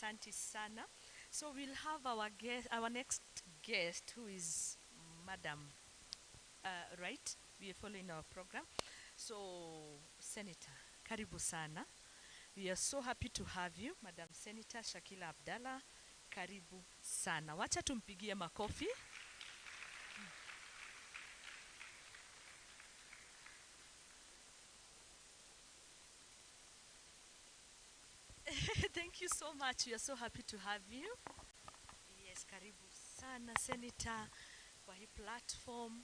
Asante sana. So we'll have our next guest, who is Madam, right? We are following our program. So, Senator, karibu sana. We are so happy to have you, Madam Senator Shakila Abdallah. Karibu sana. Wacha tumpigie makofi. Thank you so much. We are so happy to have you. Yes, karibu sana Senator kwa hii platform.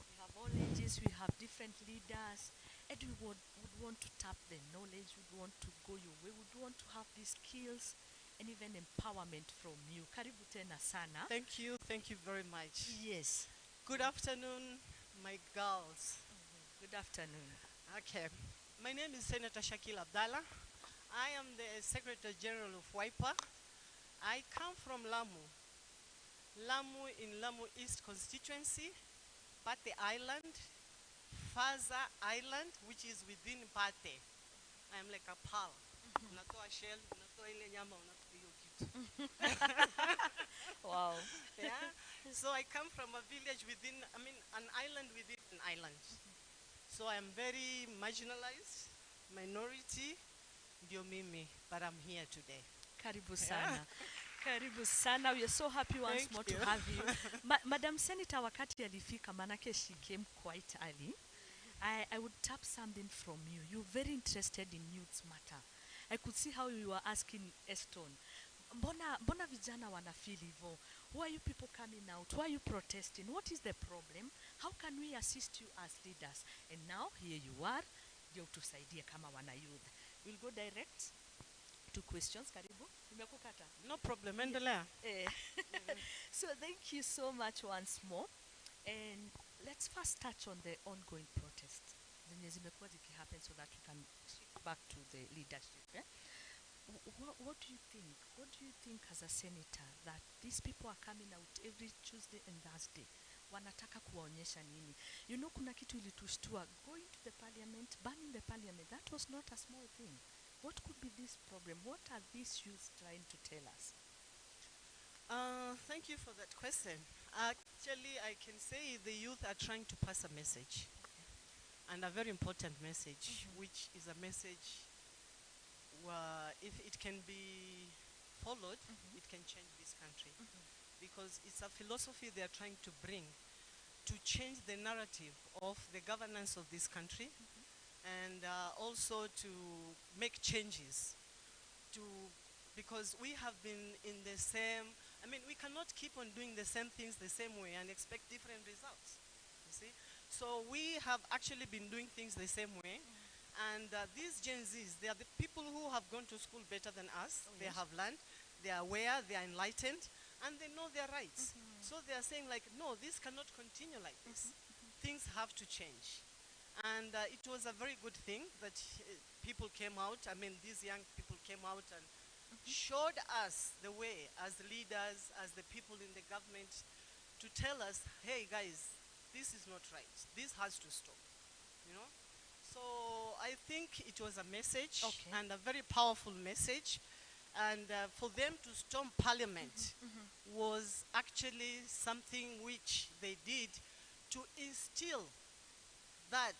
We have all ages, we have different leaders, and we would want to tap the knowledge, we would want to go your way, we would want to have these skills and even empowerment from you. Karibu tena sana. Thank you very much. Yes. Good afternoon, my girls. Good afternoon. Okay, my name is Senator Shakil Abdallah. I am the Secretary General of WIPA. I come from Lamu. Lamu in Lamu East constituency, Pate Island, Faza Island, which is within Pate. I am like a pal. Unatoa shell, unatoa ile nyama, unatoa hiyo kitu. Wow. Yeah. So I come from a village an island within an island. So I am very marginalized, minority, ndio mimi, but I'm here today. Karibu sana. Karibu sana. We are so happy once Thank more you. to have you. Madam Senator, wakati alifika, manake she came quite early. I would tap something from you. You're very interested in youth matter. I could see how you were asking Eston, mbona vijana wana feel hivyo? Why are you people coming out? Why are you protesting? What is the problem? How can we assist you as leaders? And now here you are, ndio tusaidie kama wana youth. We'll go direct to questions. Karibu. Nimekukata. No problem, endelea. So thank you so much once more. And let's first touch on the ongoing protests. Zenye zimekuwa zikihappen so that we can shift back to the leadership. Yeah? What do you think? What do you think as a senator that these people are coming out every Tuesday and Thursday? Wanataka kuwaonyesha nini? You know, kuna kitu ilitushtua. Going to the parliament, banning the parliament, that was not a small thing. What could be this problem? What are these youths trying to tell us? Thank you for that question. Actually, I can say the youth are trying to pass a message, and a very important message, which is a message where if it can be followed, it can change this country. Because it's a philosophy they are trying to bring to change the narrative of the governance of this country, and also to make changes because we have been in the same, we cannot keep on doing the same things the same way and expect different results, you see. So we have actually been doing things the same way, and these Gen Zs, they are the people who have gone to school better than us. They have learned, they are aware, they are enlightened, and they know their rights. So they are saying like, no, this cannot continue like this. Things have to change. And it was a very good thing that people came out. These young people came out and showed us the way as leaders, as the people in the government, to tell us, hey guys, this is not right. This has to stop, you know. So I think it was a message, and a very powerful message. And for them to storm parliament was actually something which they did to instill that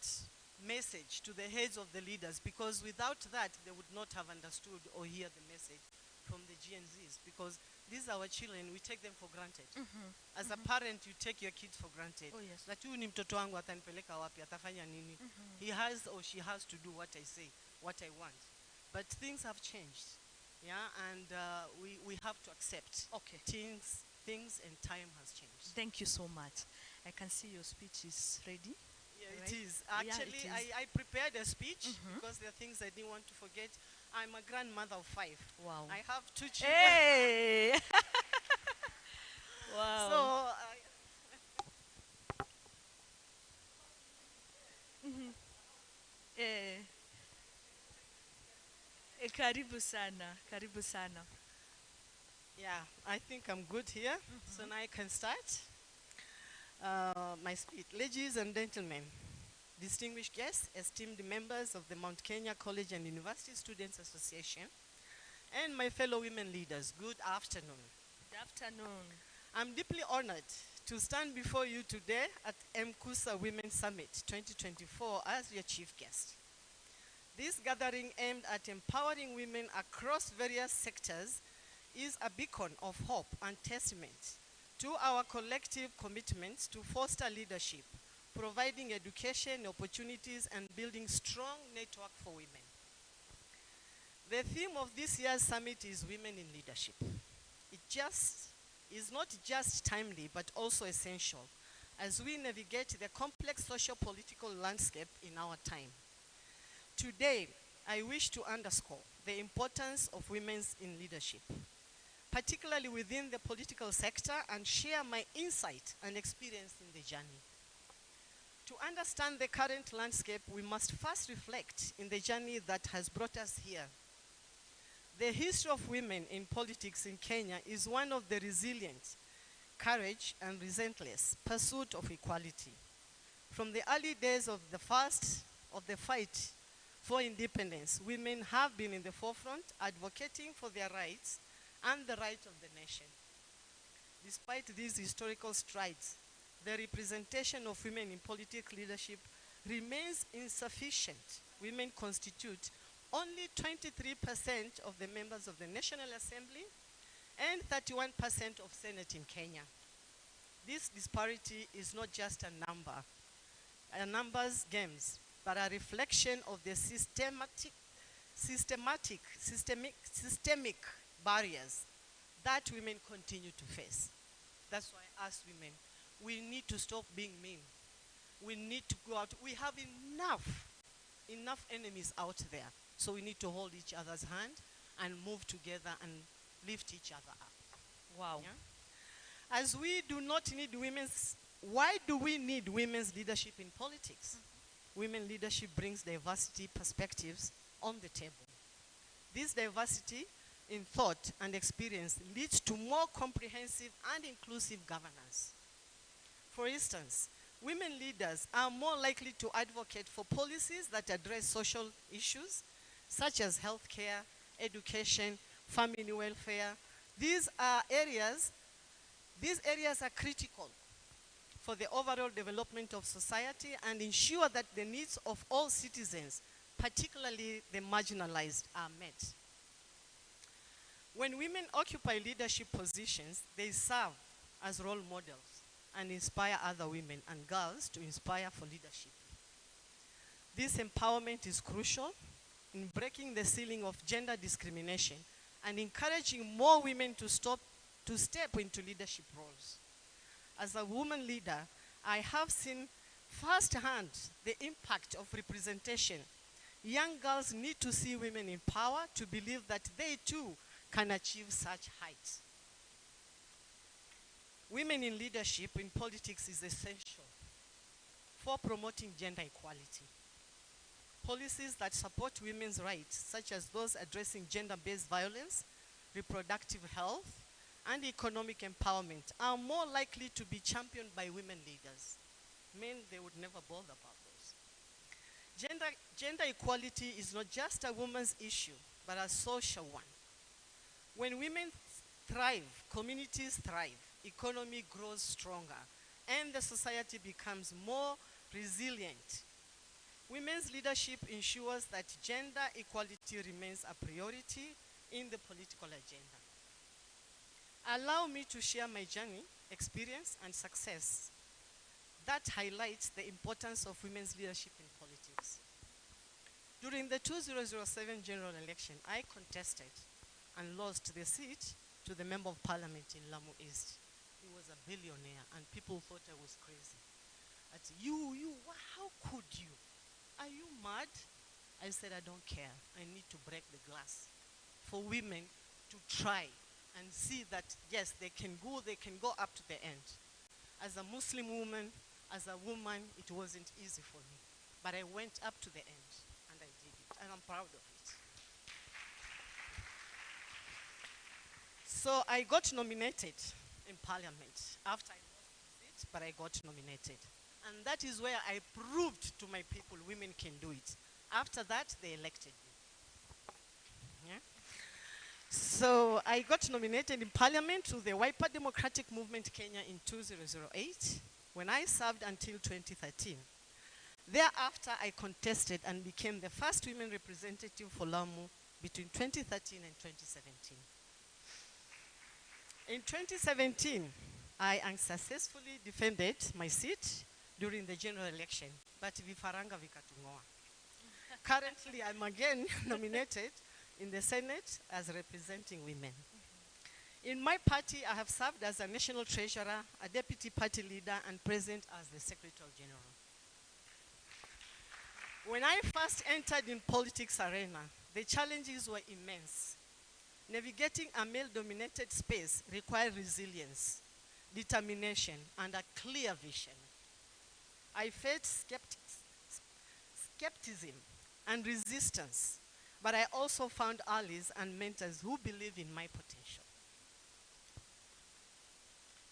message to the heads of the leaders, because without that, they would not have understood or hear the message from the GNZs, because these are our children, we take them for granted. As a parent, you take your kids for granted. Oh, yes. That huyu ni mtoto wangu atanipeleka wapi, atafanya nini? He has or she has to do what I say, what I want. But things have changed, yeah, and we have to accept things and time has changed. Thank you so much. I can see your speech is ready. Yeah, right? it is. Actually, Yeah, it is. I prepared a speech because there are things I didn't want to forget. I'm a grandmother of 5. Wow. I have 2 children. Hey! Wow. So, Karibu sana. Karibu sana. yeah, I think I'm good here. So now I can start my speech. Ladies and gentlemen, distinguished guests, esteemed members of the Mount Kenya College and University Students Association, and my fellow women leaders, good afternoon. Good afternoon. I'm deeply honored to stand before you today at M-Cusa-Women Summit 2024 as your chief guest. This gathering aimed at empowering women across various sectors is a beacon of hope and testament to our collective commitments to foster leadership, providing education, opportunities, and building strong network for women. The theme of this year's summit is Women in Leadership. It is not just timely, but also essential as we navigate the complex socio-political landscape in our time. Today, I wish to underscore the importance of women in leadership, particularly within the political sector, and share my insight and experience in the journey. To understand the current landscape, we must first reflect in the journey that has brought us here. The history of women in politics in Kenya is one of the resilient, courage, and relentless pursuit of equality. From the early days of the fight for independence, women have been in the forefront advocating for their rights and the rights of the nation. Despite these historical strides, the representation of women in political leadership remains insufficient. Women constitute only 23% of the members of the National Assembly and 31% of Senate in Kenya. This disparity is not just a numbers games, but a reflection of the systemic barriers that women continue to face. That's why as women, we need to stop being mean. We need to go out. We have enough enemies out there. So we need to hold each other's hand and move together and lift each other up. Wow. Yeah? As we do not need why do we need women's leadership in politics? Women leadership brings diversity perspectives on the table. This diversity in thought and experience leads to more comprehensive and inclusive governance. For instance, women leaders are more likely to advocate for policies that address social issues such as healthcare, education, family welfare. These areas are critical for the overall development of society and ensure that the needs of all citizens, particularly the marginalized, are met. When women occupy leadership positions, they serve as role models and inspire other women and girls to inspire for leadership. This empowerment is crucial in breaking the ceiling of gender discrimination and encouraging more women to step into leadership roles. As a woman leader, I have seen firsthand the impact of representation. Young girls need to see women in power to believe that they too can achieve such heights. Women in leadership in politics is essential for promoting gender equality. Policies that support women's rights, such as those addressing gender-based violence, reproductive health, and economic empowerment, are more likely to be championed by women leaders. Men, they would never bother about those. Gender equality is not just a woman's issue, but a social one. When women thrive, communities thrive, economy grows stronger, and the society becomes more resilient. Women's leadership ensures that gender equality remains a priority in the political agenda. Allow me to share my journey, experience, and success that highlights the importance of women's leadership in politics. During the 2007 general election, I contested and lost the seat to the Member of Parliament in Lamu East. He was a billionaire, and people thought I was crazy. How could you? Are you mad? I said, I don't care. I need to break the glass for women to try and see that, yes, they can go up to the end. As a Muslim woman, as a woman, it wasn't easy for me. But I went up to the end, and I did it, and I'm proud of it. So I got nominated in Parliament after I lost the seat, but I got nominated. And that is where I proved to my people women can do it. After that, they elected me. Yeah? So I got nominated in Parliament to the Wiper Democratic Movement Kenya in 2008 when I served until 2013. Thereafter, I contested and became the first women representative for Lamu between 2013 and 2017. In 2017, I unsuccessfully defended my seat during the general election, but vifaranga vikatungoa. Currently, I'm again nominated in the Senate as representing women. In my party, I have served as a national treasurer, a deputy party leader, and present as the secretary general. When I first entered in politics arena, the challenges were immense. Navigating a male-dominated space required resilience, determination, and a clear vision. I faced skepticism and resistance, but I also found allies and mentors who believe in my potential.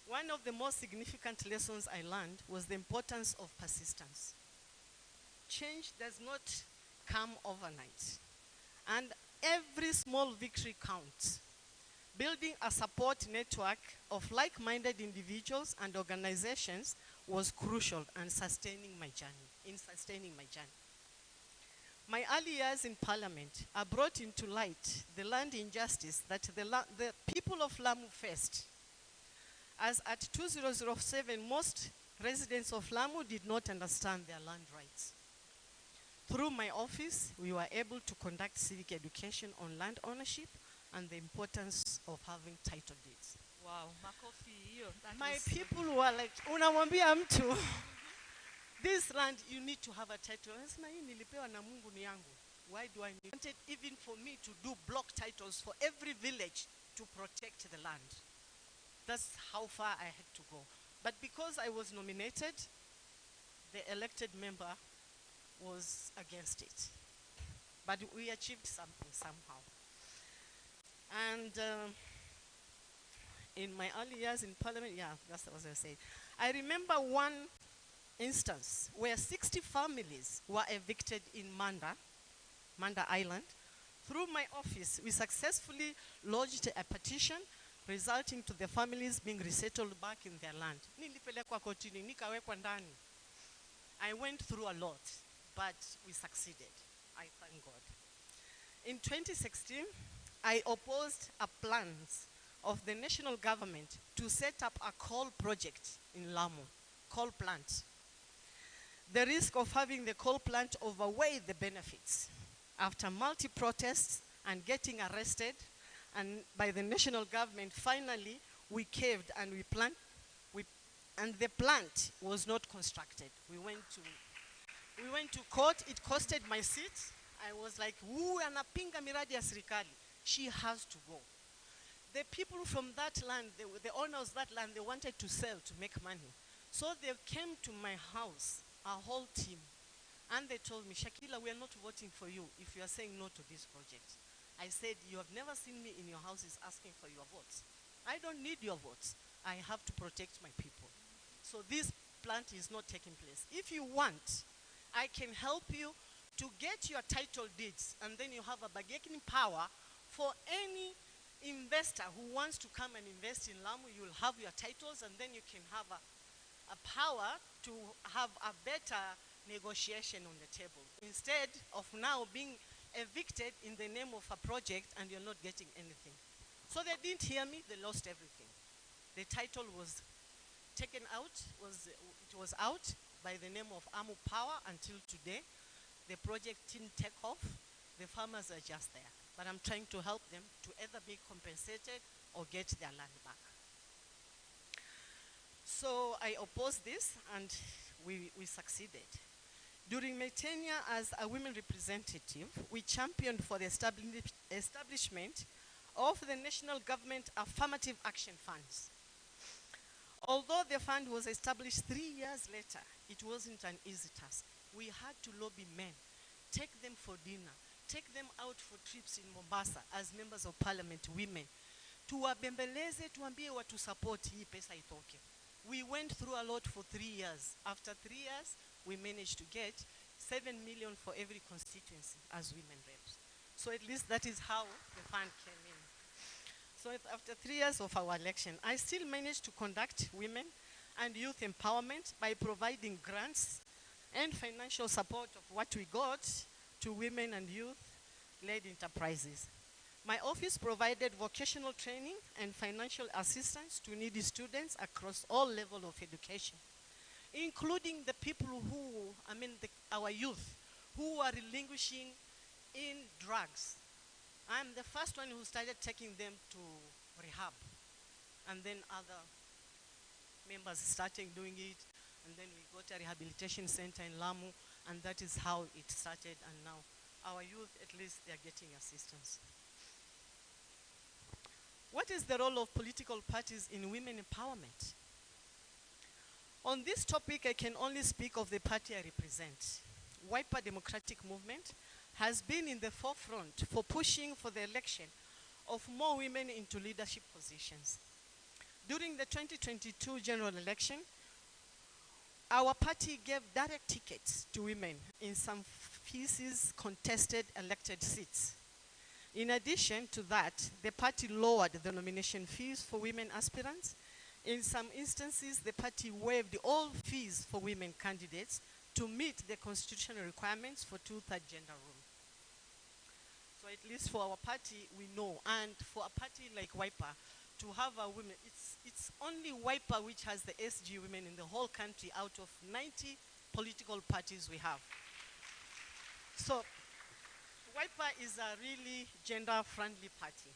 One of the most significant lessons I learned was the importance of persistence. Change does not come overnight, and every small victory counts. Building a support network of like-minded individuals and organizations was crucial in sustaining my journey. My early years in Parliament are brought into light the land injustice that the people of Lamu faced. As at 2007, most residents of Lamu did not understand their land rights. Through my office, we were able to conduct civic education on land ownership and the importance of having title deeds. Wow, makofi hiyo. My people were like, unamwambia mtu, this land, you need to have a title. Nasema hii nilipewa na Mungu ni yangu. Why do I need it? Even for me to do block titles for every village to protect the land. That's how far I had to go. But because I was nominated, the elected member was against it. But we achieved something somehow. And in my early years in Parliament, yeah, that's what I was saying. I remember one instance where 60 families were evicted in Manda Island. Through my office, we successfully lodged a petition resulting to the families being resettled back in their land. Nilipelekwa kotini, nikawekwa ndani. I went through a lot, but we succeeded. I thank God. In 2016, I opposed a plans of the national government to set up a coal project in Lamu, coal plant. The risk of having the coal plant outweighed the benefits. After multi-protests and getting arrested and by the national government, finally we caved and and the plant was not constructed. We went to court. It costed my seat. I was like, who anapinga miradi ya serikali? She has to go. The people from that land, the owners of that land, they wanted to sell to make money. So they came to my house, a whole team, and they told me, Shakila, we are not voting for you if you are saying no to this project. I said, you have never seen me in your houses asking for your votes. I don't need your votes. I have to protect my people. So this plant is not taking place. If you want, I can help you to get your title deeds, and then you have a bargaining power for any investor who wants to come and invest in Lamu. You'll have your titles, and then you can have a power to have a better negotiation on the table, instead of now being evicted in the name of a project and you're not getting anything. So they didn't hear me, they lost everything. The title was taken out, it was out by the name of Amu Power until today. The project didn't take off. The farmers are just there. But I'm trying to help them to either be compensated or get their land back. So I opposed this and we succeeded. During my tenure as a women representative, we championed for the establishment of the national government affirmative action funds. Although the fund was established 3 years later, it wasn't an easy task. We had to lobby men, take them for dinner, take them out for trips in Mombasa as members of parliament, women. Tuwabembeleze, tuambie watu support hii pesa itoke. We went through a lot for 3 years. After 3 years, we managed to get 7 million for every constituency as women reps. So at least that is how the fund came in. So after 3 years of our election, I still managed to conduct women and youth empowerment by providing grants and financial support of what we got to women and youth-led enterprises. My office provided vocational training and financial assistance to needy students across all levels of education, including the people who, our youth, who are relinquishing in drugs. I'm the first one who started taking them to rehab, and then other members started doing it, and then we got a rehabilitation center in Lamu, and that is how it started, and now our youth, at least, they are getting assistance. What is the role of political parties in women empowerment? On this topic, I can only speak of the party I represent. Wiper Democratic Movement has been in the forefront for pushing for the election of more women into leadership positions. During the 2022 general election, our party gave direct tickets to women in some pieces contested elected seats. In addition to that, the party lowered the nomination fees for women aspirants. In some instances, the party waived all fees for women candidates to meet the constitutional requirements for two-thirds gender rule. So at least for our party, we know. And for a party like Wiper, to have a woman, it's only Wiper which has the SG women in the whole country out of 90 political parties we have. So Wiper is a really gender-friendly party.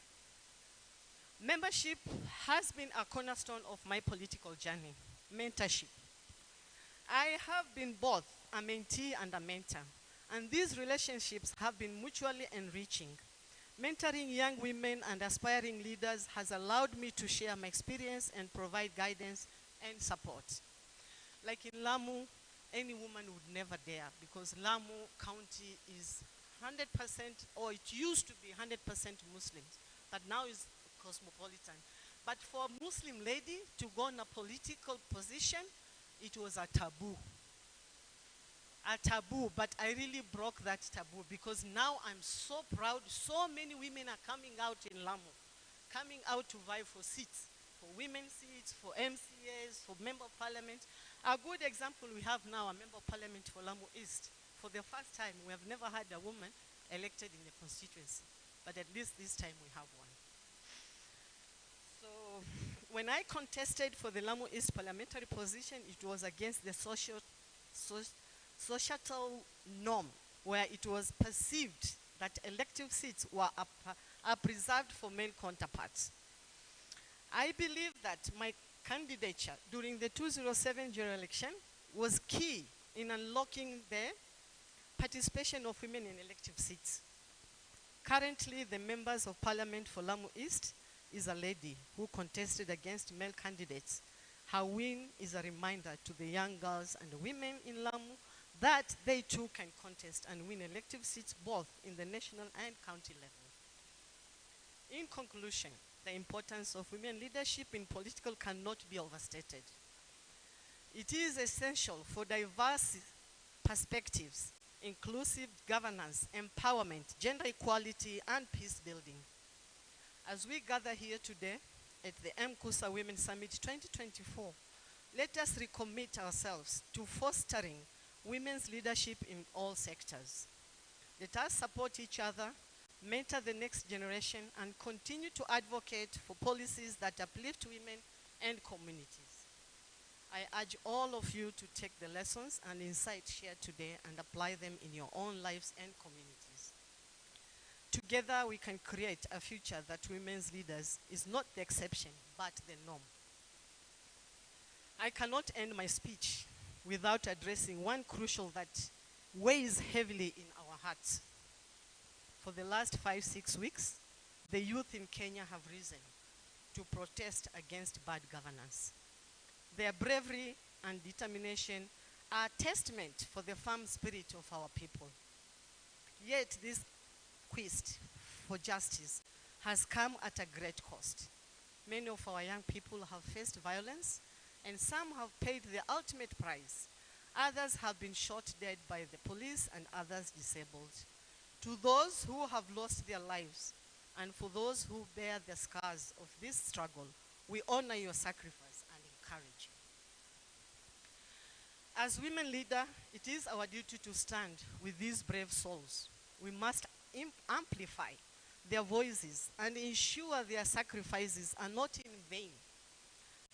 Membership has been a cornerstone of my political journey. Mentorship. I have been both a mentee and a mentor, and these relationships have been mutually enriching. Mentoring young women and aspiring leaders has allowed me to share my experience and provide guidance and support. Like in Lamu, any woman would never dare, because Lamu County is 100%, or it used to be 100% Muslims, but now is cosmopolitan. But for a Muslim lady to go in a political position, it was a taboo. A taboo, but I really broke that taboo, because now I'm so proud. So many women are coming out in Lamu, coming out to vie for seats, for women's seats, for MCAs, for member of parliament. A good example we have now, a member of parliament for Lamu East. For the first time, we have never had a woman elected in the constituency, but at least this time we have one. So when I contested for the Lamu East parliamentary position, it was against the societal norm, where it was perceived that elective seats are preserved for male counterparts. I believe that my candidature during the 2007 general election was key in unlocking the participation of women in elective seats. Currently, the members of parliament for Lamu East is a lady who contested against male candidates. Her win is a reminder to the young girls and women in Lamu that they too can contest and win elective seats both in the national and county level. In conclusion, the importance of women leadership in political cannot be overstated. It is essential for diverse perspectives, inclusive governance, empowerment, gender equality, and peace building. As we gather here today at the M-Cusa-Women Summit 2024, let us recommit ourselves to fostering women's leadership in all sectors. Let us support each other, mentor the next generation, and continue to advocate for policies that uplift women and communities. I urge all of you to take the lessons and insights shared today and apply them in your own lives and communities. Together, we can create a future that women's leaders is not the exception, but the norm. I cannot end my speech without addressing one crucial that weighs heavily in our hearts. For the last 5-6 weeks, the youth in Kenya have risen to protest against bad governance. Their bravery and determination are a testament for the firm spirit of our people. Yet this quest for justice has come at a great cost. Many of our young people have faced violence, and some have paid the ultimate price. Others have been shot dead by the police and others disabled. To those who have lost their lives, And for those who bear the scars of this struggle, we honor your sacrifice and encourage you. As women leader, it is our duty to stand with these brave souls. We must amplify their voices and ensure their sacrifices are not in vain.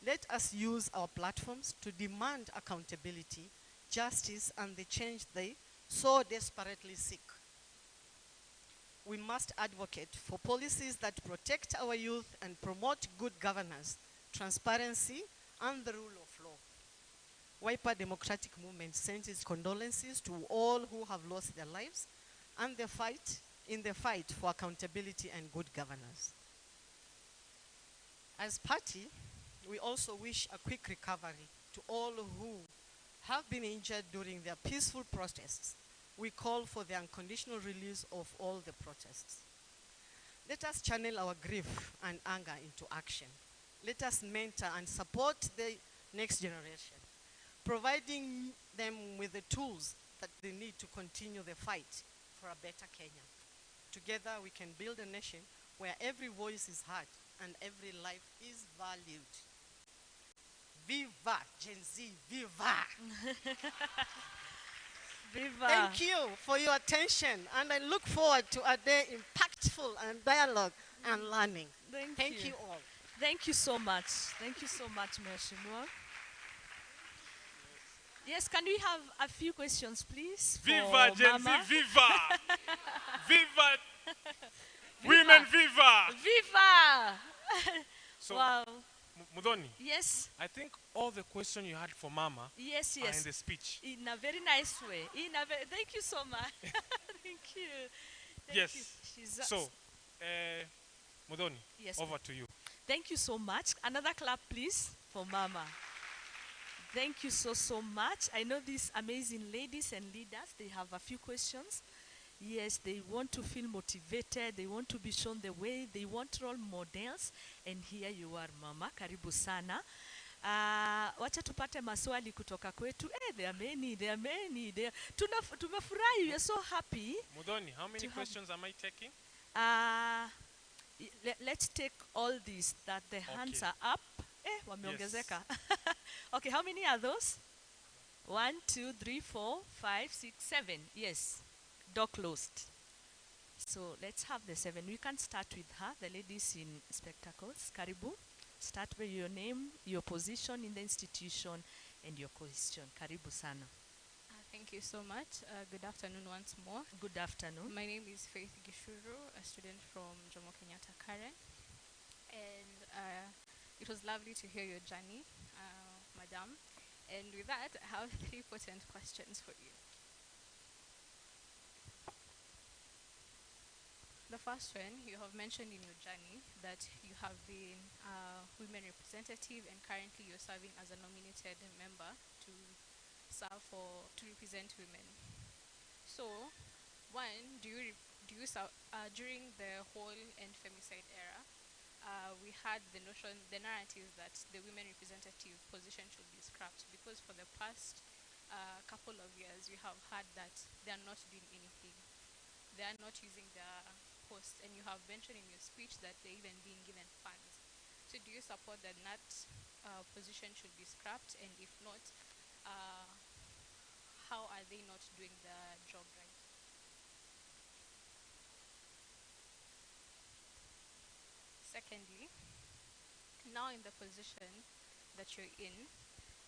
Let us use our platforms to demand accountability, justice, and the change they so desperately seek. We must advocate for policies that protect our youth and promote good governance, transparency, and the rule of law. Wiper Democratic Movement sends its condolences to all who have lost their lives and in the fight for accountability and good governance. As party, we also wish a quick recovery to all who have been injured during their peaceful protests. We call for the unconditional release of all the protests. Let us channel our grief and anger into action. Let us mentor and support the next generation, providing them with the tools that they need to continue the fight for a better Kenya. Together we can build a nation where every voice is heard and every life is valued. Viva Gen Z, viva! Viva. Thank you for your attention, and I look forward to a day impactful and dialogue and learning. Thank you all. Thank you so much. Thank you so much, Mheshimiwa. Yes, can we have a few questions, please? Viva for Gen Z, Mama? viva! Viva! Women, viva! Viva! So, Wow. Mudoni, Yes. I think all the questions you had for Mama Yes, are yes. in the speech. In a very nice way. Thank you so much. Thank you. Thank Yes. you. She's So, Mudoni, Yes, over to you. Thank you so much. Another clap, please, for Mama. Thank you so much. I know these amazing ladies and leaders, they have a few questions. Yes, they want to feel motivated. They want to be shown the way. They want role models. And here you are, Mama. Karibu sana. Wacha tupate maswali kutoka kwetu. There are many. Tumefurahi. We are so happy. Mudoni, how many questions am I taking? Let's take all these that the hands are up. Wameongezeka. Okay, how many are those? 1, 2, 3, 4, 5, 6, 7. Yes. Door closed. So let's have the 7. We can start with her, the ladies in spectacles. Karibu. Start with your name, your position in the institution, and your question. Karibu sana. Thank you so much. Good afternoon once more. Good afternoon. My name is Faith Gishuru, a student from Jomo Kenyatta Karen. And it was lovely to hear your journey, Madam. And with that, I have 3 potent questions for you. The first one, you have mentioned in your journey that you have been a women representative and currently you're serving as a nominated member to represent women. So, one, during the whole and femicide era, we had the narrative that the women representative position should be scrapped because for the past couple of years, you have heard that they are not doing anything. They are not using their posts, and you have mentioned in your speech that they're even being given funds. So do you support that position should be scrapped, and if not, how are they not doing the job right? Secondly, now in the position that you're in,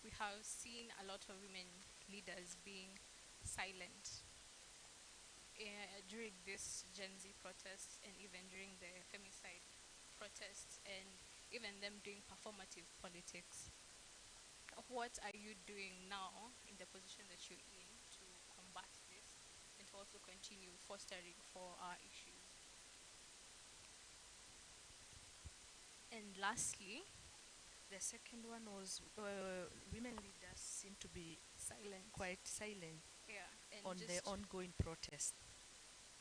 we have seen a lot of women leaders being silent during this Gen Z protests and even during the femicide protests and even them doing performative politics. What are you doing now in the position that you're in to combat this and to also continue fostering for our issues? And lastly, the second one was women leaders seem to be quite silent on the ongoing protest.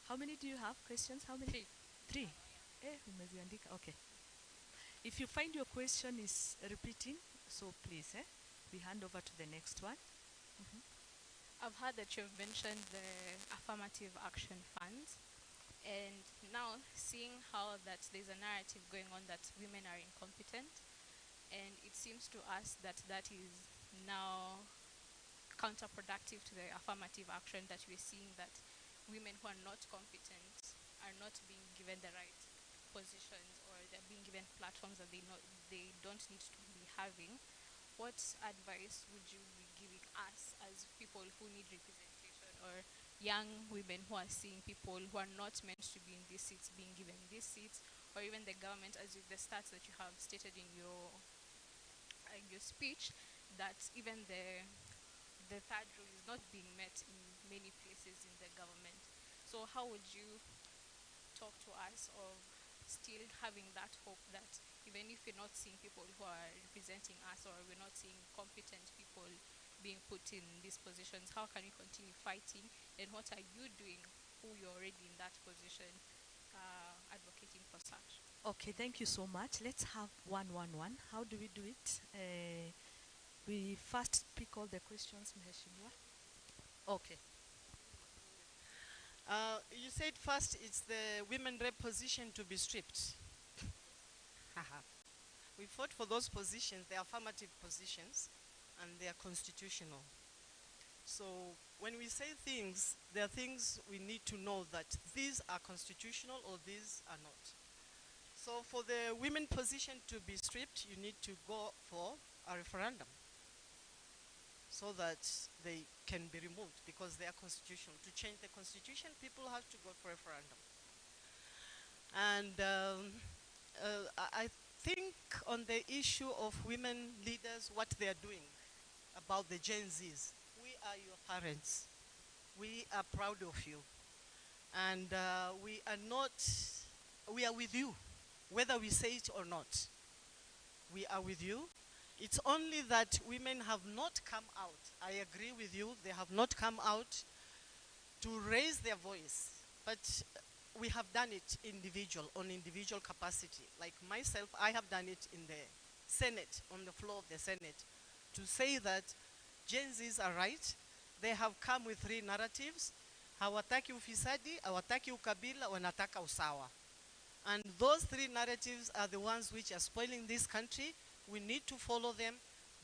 How many do you have questions? How many? 3. Okay. If you find your question is repeating, so please, we hand over to the next one. I've heard that you've mentioned the affirmative action funds. And now seeing how that there's a narrative going on that women are incompetent, and it seems to us that that is now counterproductive to the affirmative action that we're seeing, that women who are not competent are not being given the right positions, or they're being given platforms that they don't need to be having. What advice would you be giving us as people who need representation, or young women who are seeing people who are not meant to be in these seats being given these seats, or even the government, as with the stats that you have stated in your speech, that even the third rule is not being met in many places in the government. So how would you talk to us of still having that hope that even if we're not seeing people who are representing us, or we're not seeing competent people being put in these positions, how can we continue fighting? And what are you doing, who you're already in that position, advocating for such? Okay, thank you so much. Let's have 111. How do we do it? We first pick all the questions, Mheshimiwa. Okay. You said first it's the women rep position to be stripped. We fought for those positions, they're affirmative positions, and they are constitutional. So when we say things, there are things we need to know that these are constitutional or these are not. So for the women position to be stripped, you need to go for a referendum so that they can be removed because they are constitutional. To change the constitution, people have to go for a referendum. And I think on the issue of women leaders, what they are doing about the Gen Zs, we are your parents. We are proud of you. And we are with you, whether we say it or not. We are with you. It's only that women have not come out. I agree with you, they have not come out to raise their voice. But we have done it on individual capacity. Like myself, I have done it in the Senate, on the floor of the Senate, to say that Gen Zs are right. They have come with 3 narratives. Hawataki ufisadi, hawataki ukabila, wanataka usawa. And those 3 narratives are the ones which are spoiling this country. We need to follow them.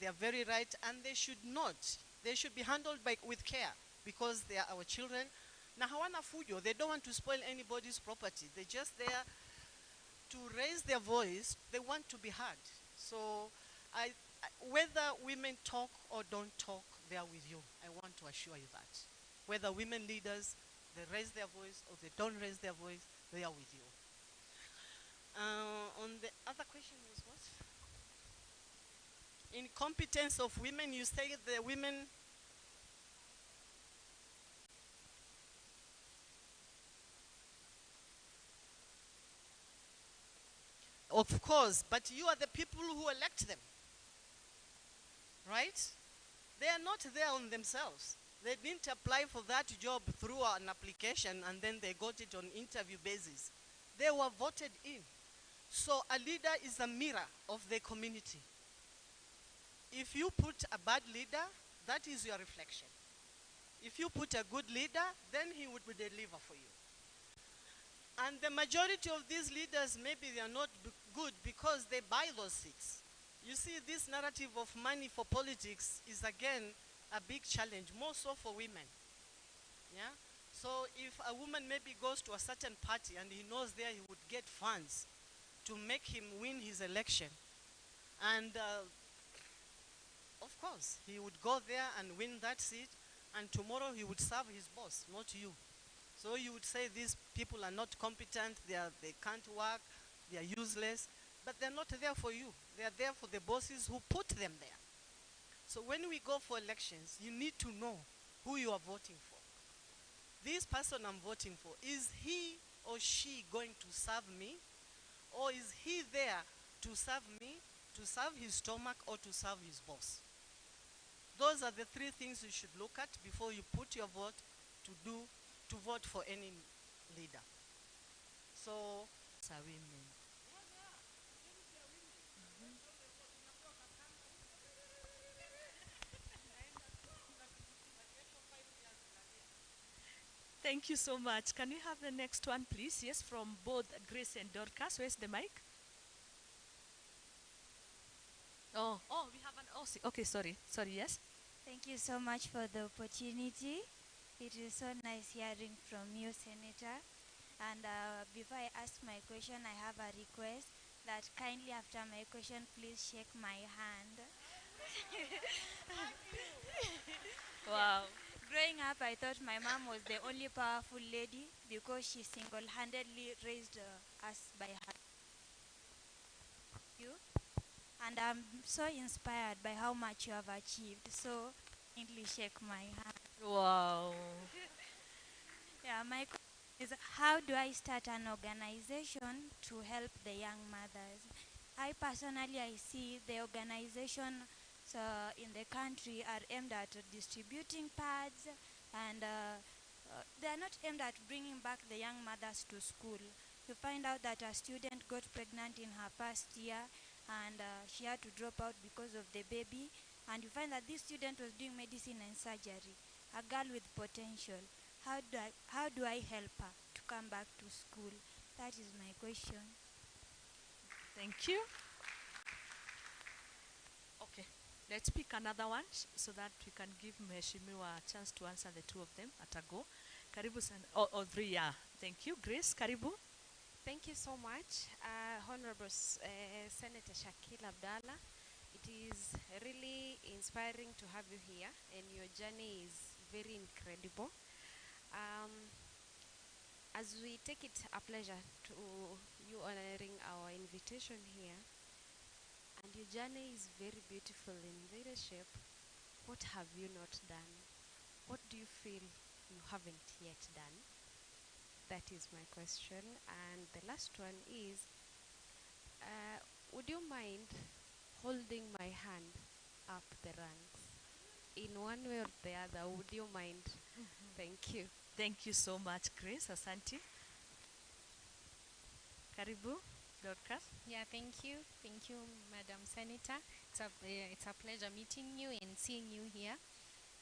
They are very right, and they should not. They should be handled with care, because they are our children. Na hawana fujo, they don't want to spoil anybody's property. They're just there to raise their voice. They want to be heard. So whether women talk or don't talk, they are with you. I want to assure you that. Whether women leaders, they raise their voice or they don't raise their voice, they are with you. On the other question was what? Incompetence of women, you say the women. Of course, but you are the people who elect them. Right? They are not there on themselves. They didn't apply for that job through an application and then they got it on interview basis. They were voted in. So a leader is a mirror of the community. If you put a bad leader, that is your reflection. If you put a good leader, then he would deliver for you. And the majority of these leaders, maybe they are not good because they buy those seats. You see, this narrative of money for politics is again a big challenge, more so for women. Yeah? So if a woman maybe goes to a certain party and he knows there he would get funds to make him win his election, and of course, he would go there and win that seat, and tomorrow he would serve his boss, not you. So you would say these people are not competent, they can't work, they are useless, but they're not there for you. They are there for the bosses who put them there. So when we go for elections, you need to know who you are voting for. This person I'm voting for, is he or she going to serve me? Or is he there to serve me, to serve his stomach, or to serve his boss? Those are the 3 things you should look at before you put your vote to vote for any leader. So, Are women. Thank you so much. Can we have the next one, please? Yes, from both Grace and Dorcas. Where's the mic? Oh, we have an okay, sorry. Sorry, yes. Thank you so much for the opportunity. It is so nice hearing from you, Senator. And before I ask my question, I have a request that kindly after my question, please shake my hand. Wow. Growing up, I thought my mom was the only powerful lady because she single-handedly raised us by her. You. And I'm so inspired by how much you have achieved. So, kindly shake my hand. Wow. Yeah, my question is how do I start an organization to help the young mothers? I personally, I see the organizations in the country are aimed at distributing pads and they are not aimed at bringing back the young mothers to school. You find out that a student got pregnant in her first year and she had to drop out because of the baby. And you find that this student was doing medicine and surgery, a girl with potential. How do I help her to come back to school? That is my question. Thank you. Okay, let's pick another one so that we can give Mheshimiwa a chance to answer the two of them at a go. Karibu sana. Or three, yeah. Thank you. Grace, karibu. Thank you so much, Honorable Senator Shakil Abdallah. It is really inspiring to have you here, and your journey is very incredible. As we take it a pleasure to you honoring our invitation here, and your journey is very beautiful in leadership, what have you not done? What do you feel you haven't yet done? That is my question. And the last one is, would you mind holding my hand up the ranks? In one way or the other, would you mind? Thank you. Thank you so much, Grace. Asante. Karibu, Dorcas. Yeah, thank you. Thank you, Madam Senator. It's a pleasure meeting you and seeing you here.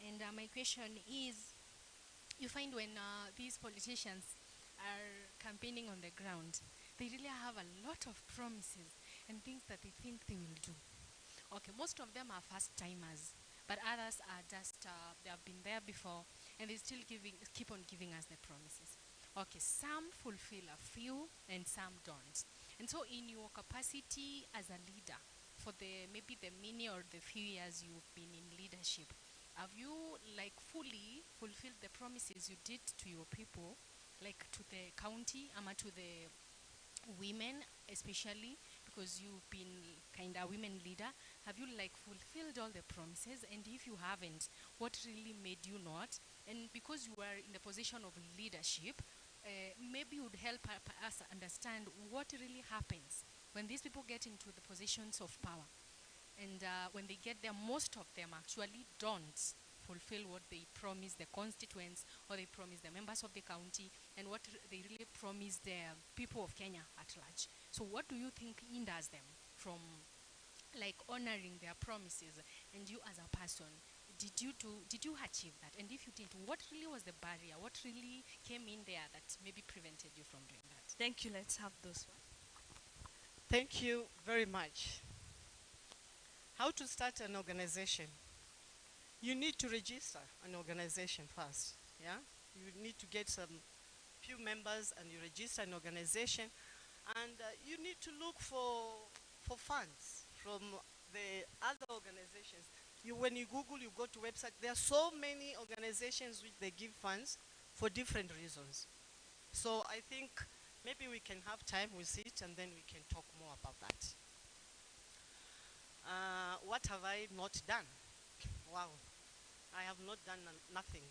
And my question is, you find when these politicians are campaigning on the ground, they really have a lot of promises and things that they think they will do. Okay, most of them are first timers, but others are just, they have been there before and they still keep on giving us the promises. Okay, some fulfill a few and some don't. And so in your capacity as a leader, for maybe the many or the few years you've been in leadership, have you like fully fulfilled the promises you did to your people, like to the county, to the women especially, because you've been kind of women leader? Have you like fulfilled all the promises? And if you haven't, what really made you not? And because you are in the position of leadership, maybe you would help us understand what really happens when these people get into the positions of power. And when they get there, most of them actually don't fulfill what they promise the constituents, or they promise the members of the county, and what they really promise the people of Kenya at large. So what do you think hinders them from like honoring their promises? And you as a person, did you achieve that? And if you didn't, what really was the barrier? What really came in there that maybe prevented you from doing that? Thank you. Let's have those ones. Thank you very much. How to start an organization? You need to register an organization first. Yeah, you need to get some few members and you register an organization, and you need to look for funds from the other organizations. When you Google, you go to website, there are so many organizations which they give funds for different reasons. So I think maybe we can have time, we'll sit and then we can talk more about that. What have I not done? Wow, I have not done nothing,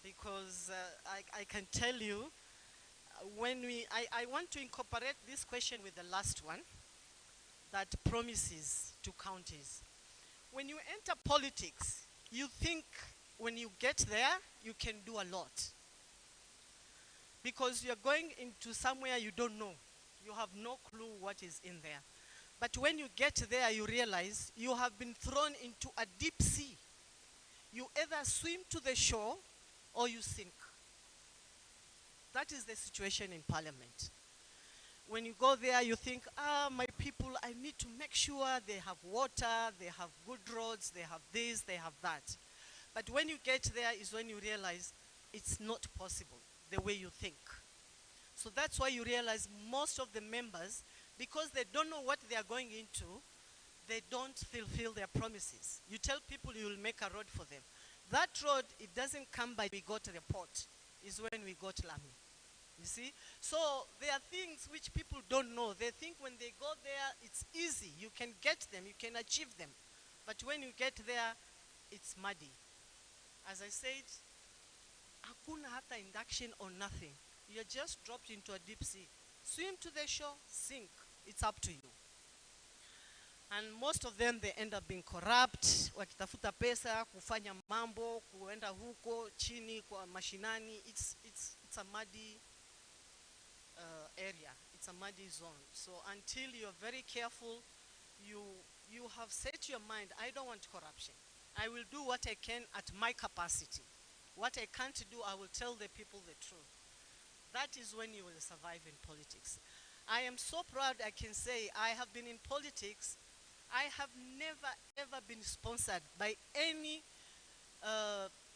because I can tell you, I want to incorporate this question with the last one, that promises to counties. When you enter politics, you think when you get there, you can do a lot. Because you're going into somewhere you don't know. You have no clue what is in there. But when you get there, you realize you have been thrown into a deep sea. You either swim to the shore or you sink. That is the situation in parliament. When you go there, you think, my people, I need to make sure they have water, they have good roads, they have this, they have that. But when you get there is when you realize it's not possible the way you think. So that's why you realize most of the members, because they don't know what they are going into, they don't fulfill their promises. You tell people you will make a road for them. That road, it doesn't come by we got a report. It's when we got Lami. You see? So there are things which people don't know. They think when they go there, it's easy. You can get them, you can achieve them. But when you get there, it's muddy. As I said, hakuna hata induction or nothing. You're just dropped into a deep sea. Swim to the shore, sink. It's up to you. And most of them, they end up being corrupt, wakitafuta pesa, kufanya mambo, kuenda huko, chini, kwa mashinani. It's a muddy area. It's a muddy zone. So until you're very careful, you have set your mind, I don't want corruption. I will do what I can at my capacity. What I can't do, I will tell the people the truth. That is when you will survive in politics. I am so proud I can say I have been in politics. I have never ever been sponsored by any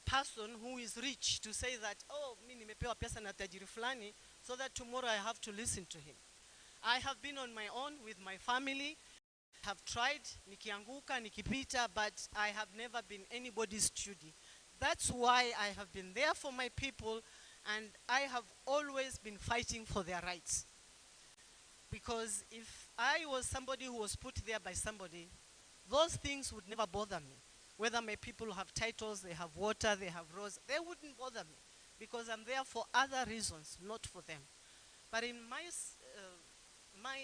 person who is rich to say that, oh, mimi nimepewa pesa na tajiri fulani, so that tomorrow I have to listen to him. I have been on my own with my family. I have tried, nikianguka, nikipita, but I have never been anybody's steward. That's why I have been there for my people, and I have always been fighting for their rights. Because if I was somebody who was put there by somebody, those things would never bother me. Whether my people have titles, they have water, they have roads, they wouldn't bother me. Because I'm there for other reasons, not for them. But in my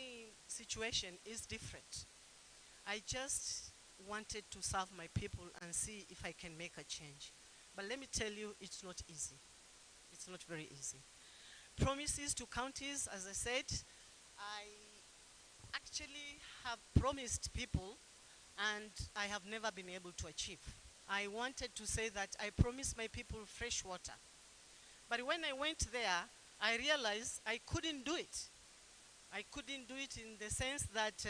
situation is different. I just wanted to serve my people and see if I can make a change. But let me tell you, it's not easy. It's not very easy. Promises to counties, as I said, I actually have promised people and I have never been able to achieve. I wanted to say that I promised my people fresh water. But when I went there, I realized I couldn't do it. I couldn't do it in the sense that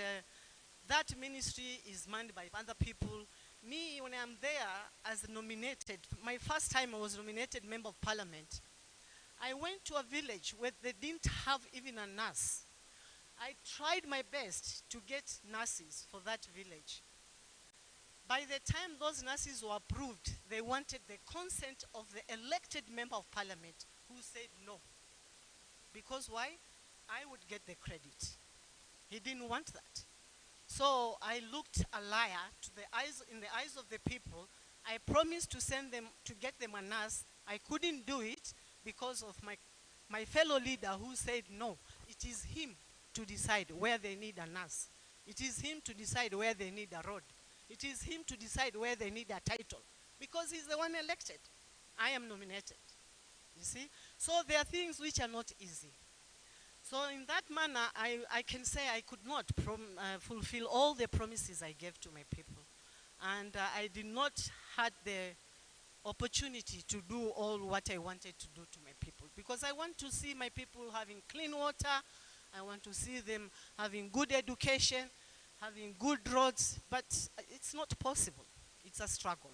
that ministry is manned by other people. Me, when I'm there as nominated, my first time I was nominated member of parliament, I went to a village where they didn't have even a nurse. I tried my best to get nurses for that village. By the time those nurses were approved, they wanted the consent of the elected member of parliament who said no. Because why? I would get the credit. He didn't want that. So I looked a liar in the eyes of the people. I promised to send them, to get them a nurse. I couldn't do it because of my fellow leader who said no. It is him to decide where they need a nurse. It is him to decide where they need a road. It is him to decide where they need a title. Because he's the one elected. I am nominated. You see? So there are things which are not easy. So in that manner, I can say I could not fulfill all the promises I gave to my people. And I did not have the opportunity to do all what I wanted to do to my people. Because I want to see my people having clean water. I want to see them having good education, having good roads. But it's not possible. It's a struggle.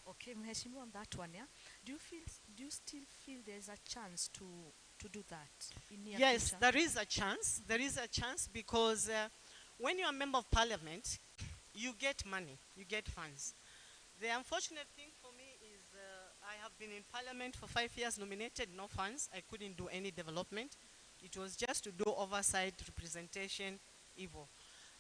Okay, Mheshimiwa, on that one, yeah. Do you still feel there's a chance to do that in near Yes, future? there is a chance. There is a chance because when you're a member of parliament, you get money, you get funds. The unfortunate thing for me is I have been in parliament for 5 years, nominated, no funds. I couldn't do any development. It was just to do oversight, representation, evil.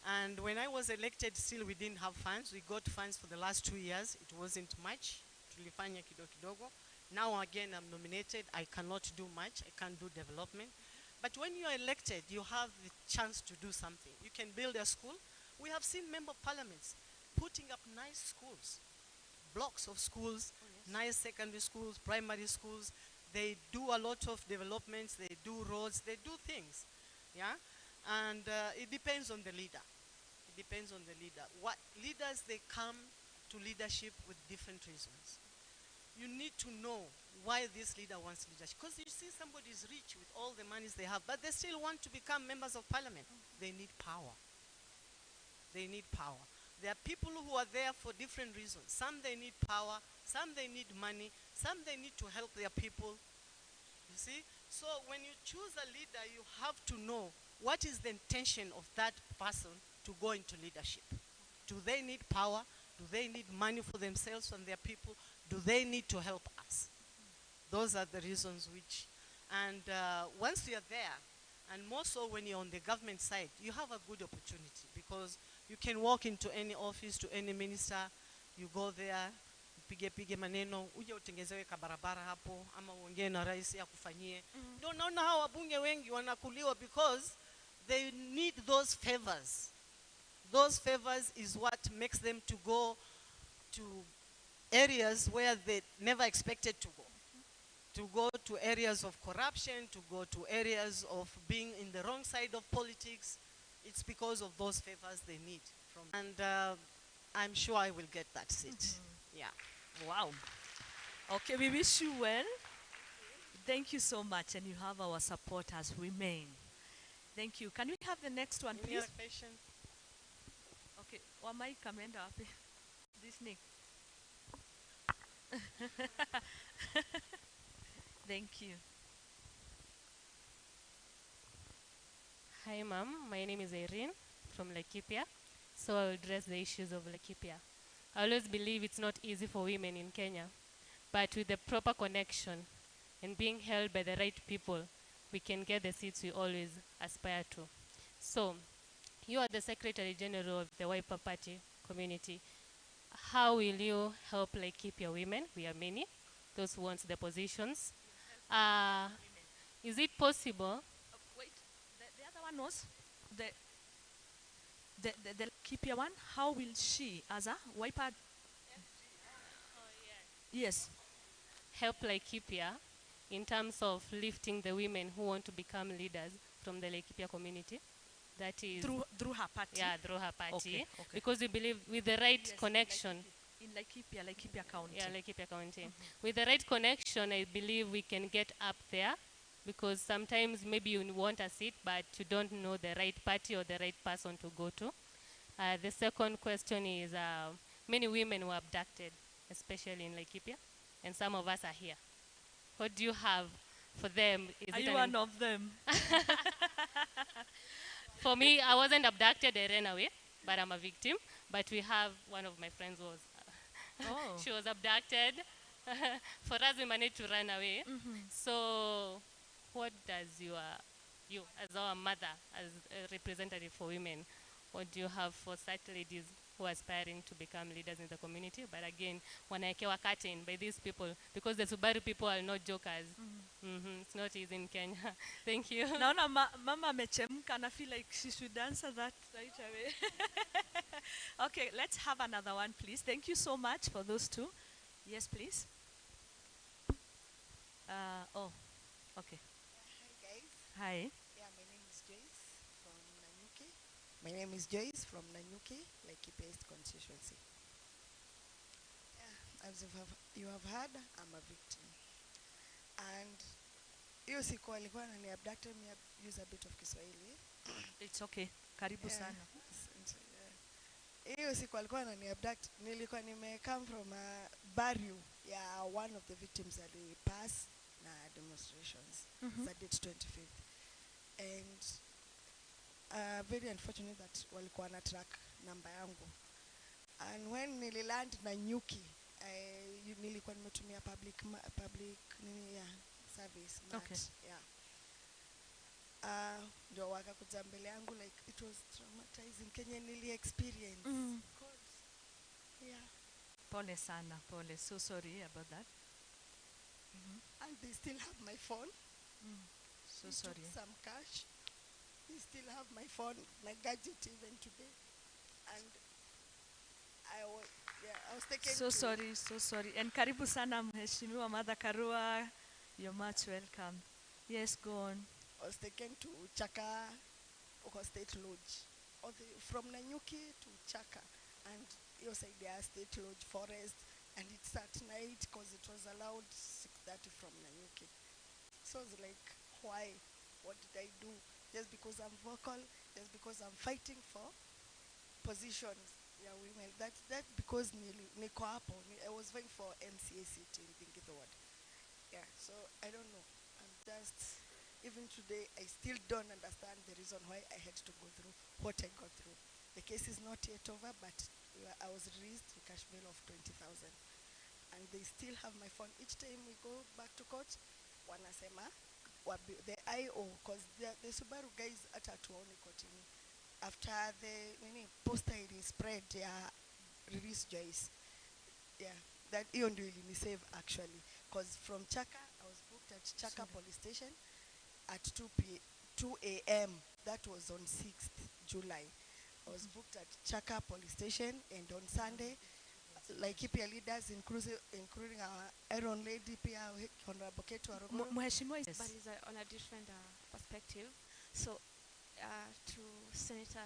And when I was elected, still we didn't have funds. We got funds for the last 2 years. It wasn't much. Tulifanya kidogo kidogo. Now again, I'm nominated. I cannot do much. I can't do development. But when you are elected, you have the chance to do something. You can build a school. We have seen member of parliaments putting up nice schools, blocks of schools, nice secondary schools, primary schools. They do a lot of developments. They do roads. They do things. Yeah? And it depends on the leader. It depends on the leader. What leaders, they come to leadership with different reasons. you need to know why this leader wants leadership. Because you see somebody is rich with all the monies they have, but they still want to become members of parliament. They need power. They need power. There are people who are there for different reasons. Some they need power, some they need money, some they need to help their people. You see? So when you choose a leader, you have to know what is the intention of that person to go into leadership. Do they need power? Do they need money for themselves and their people? Do they need to help us? Those are the reasons which, and once you are there, and more so when you're on the government side, you have a good opportunity because you can walk into any office, to any minister, you go there, pige maneno, uje utengezewe kabarabara hapo, ama uongee na rais akufanyie. Ndio naona hawa wabunge wengi wanakuliwa because they need those favors. Those favors is what makes them to go to areas where they never expected to go. To go to areas of corruption, to go to areas of being in the wrong side of politics. It's because of those favors they need. And I'm sure I will get that seat. Yeah. Wow. Okay, we wish you well. Thank you so much, and you have our support as women. Thank you. Can we have the next one, Any please? other question? Okay, Wamai Kamenda happy. This Nick. Thank you. Hi, ma'am. My name is Irene from Laikipia. So I'll address the issues of Laikipia. I always believe it's not easy for women in Kenya, but with the proper connection and being held by the right people, we can get the seats we always aspire to. So, you are the Secretary General of the Wiper Party community. How will you help Laikipia women? We are many, those who want the positions. Is it possible? Wait, the other one was the Laikipia one. How will she, as a wiper? Yes. Help Laikipia in terms of lifting the women who want to become leaders from the Laikipia community. That is Through her party. Yeah, through her party. Okay. Because we believe with the right Yes, connection. in Laikipia County. Yeah, Laikipia County. With the right connection, I believe we can get up there, because sometimes maybe you want a seat, but you don't know the right party or the right person to go to. The second question is, many women were abducted, especially in Laikipia, and some of us are here. What do you have for them? Are you one of them? For me, I wasn't abducted, I ran away, but I'm a victim. But we have one of my friends was, Oh. she was abducted. For us, we managed to run away. So what does you as our mother, as a representative for women, what do you have for such ladies who are aspiring to become leaders in the community? But again, wanaekewa curtain by these people, because the Subaru people are not jokers. It's not easy in Kenya. Thank you. Naona mama amechemka and I feel like she should answer that right away. Okay, let's have another one, please. Thank you so much for those two. Yes, please. Oh, okay. Hi guys. Hi. Yeah, my name is Joyce from Nanyuki. My name is Joyce from Nanyuki, Laikipia East constituency. Yeah, as you have heard, I'm a victim. And hiyo siku alikuwa ananiabduct, me use a bit of Kiswahili. It's okay. Karibu sana. Hiyo siku alikuwa ananiabduct, nilikuwa come from a burial ya one of the victims alipass na demonstrations. That date 25th. And very unfortunate that walikuwa na track number yangu. And when nililand na Nyuki, nilikuwa nimetumia public service mat. Okay. Yeah. Ndio wakakuja mbele yangu, like it was traumatizing. Kenya nili experience. Yeah. Pole sana, pole. So sorry about that. And they still have my phone. So They sorry. took some cash. They still have my phone, my gadget even today. And I was taken So to sorry, so sorry. And karibu sana mheshimiwa Mother Karua. You're much welcome. Yes, go on. I was taken to Chaka State Lodge. From Nanyuki to Chaka. And you said there are State Lodge, Forest, and it's at night because it was allowed 6:30 from Nanyuki. So I was like, why? What did I do? Just because I'm vocal, just because I'm fighting for positions, yeah, women. That's because niko hapo. I was vying for MCA seat in Thingithoward. Yeah, so I don't know. I'm just, even today, I still don't understand the reason why I had to go through what I got through. The case is not yet over, but I was released with cash bail of 20,000. And they still have my phone. Each time we go back to court, wanasema, the IO, because the Subaru guys at hatuwaoni kotini. After the poster is spread, yeah, release Joyce. Yeah, that hiyo ndio save actually. Because from Chaka, I was booked at Chaka police station at 2 a.m. That was on 6th July. I was booked at Chaka police station, and on Sunday, like Laikipia leaders, including our Iron Lady, Honorable Ketu Arogoro. Mheshimiwa is But it's on a different perspective. So, to Senator